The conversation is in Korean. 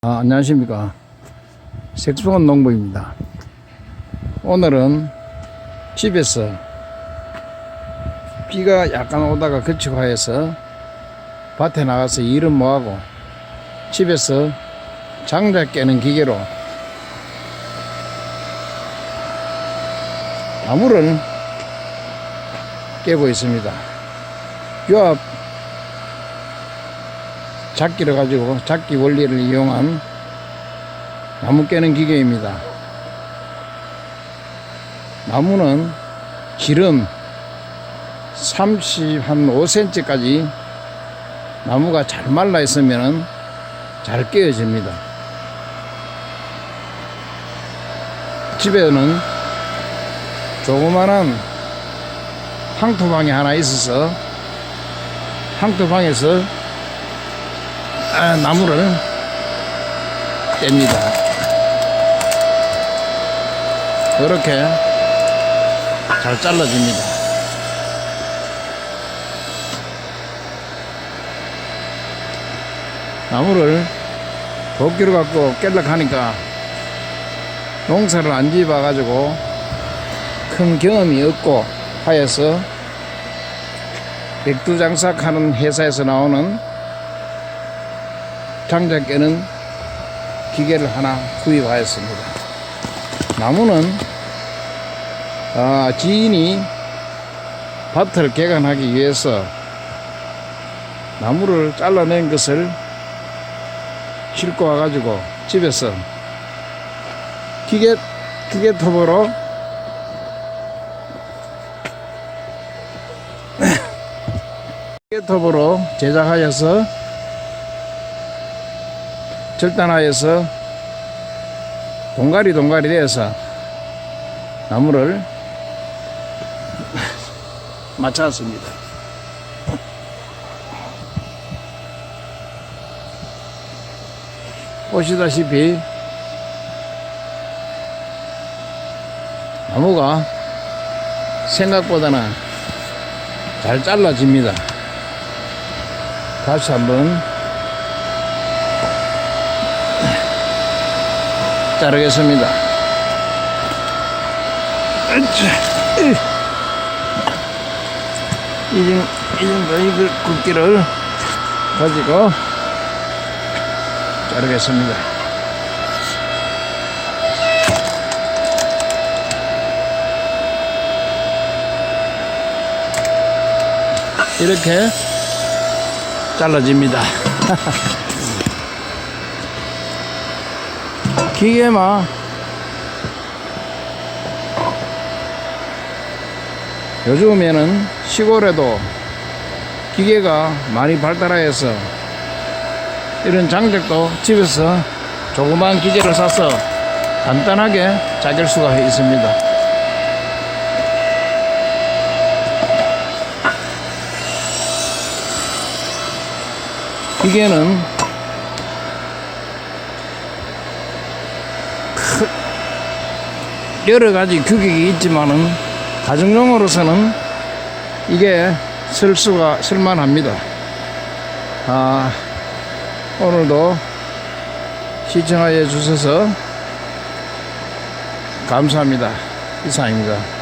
안녕하십니까. 색소원 농부입니다. 오늘은 집에서 비가 약간 오다가 그치고 해서 밭에 나가서 일은 뭐하고 집에서 장작 깨는 기계로 나무를 깨고 있습니다. 유압 작기를 가지고 작기 원리를 이용한 나무 깨는 기계입니다. 나무는 길은 35cm까지 나무가 잘 말라 있으면 잘 깨어집니다. 집에는 조그만한 항토방이 하나 있어서 항토방에서 나무를 뗍니다. 이렇게 잘 잘라집니다. 나무를 도끼로 갖고 깰려고 하니까 농사를 안 지어봐 가지고 큰 경험이 없고 하여서 백두장삭하는 회사에서 나오는 장작 깨는 기계를 하나 구입하였습니다. 나무는 지인이 밭을 개간하기 위해서 나무를 잘라낸 것을 싣고 와가지고 집에서 기계톱으로 제작하여서 절단하여서 동가리 되어서 나무를 맞췄습니다. 보시다시피 나무가 생각보다는 잘 잘라집니다. 다시 한번 자르겠습니다. 이 정도 굵기를 가지고 자르겠습니다. 이렇게 잘라집니다. 기계만 요즘에는 시골에도 기계가 많이 발달하여서 이런 장작도 집에서 조그만 기계를 사서 간단하게 자를 수가 있습니다. 기계는 여러 가지 규격이 있지만은 가정용으로서는 이게 쓸만합니다. 오늘도 시청하여 주셔서 감사합니다. 이상입니다.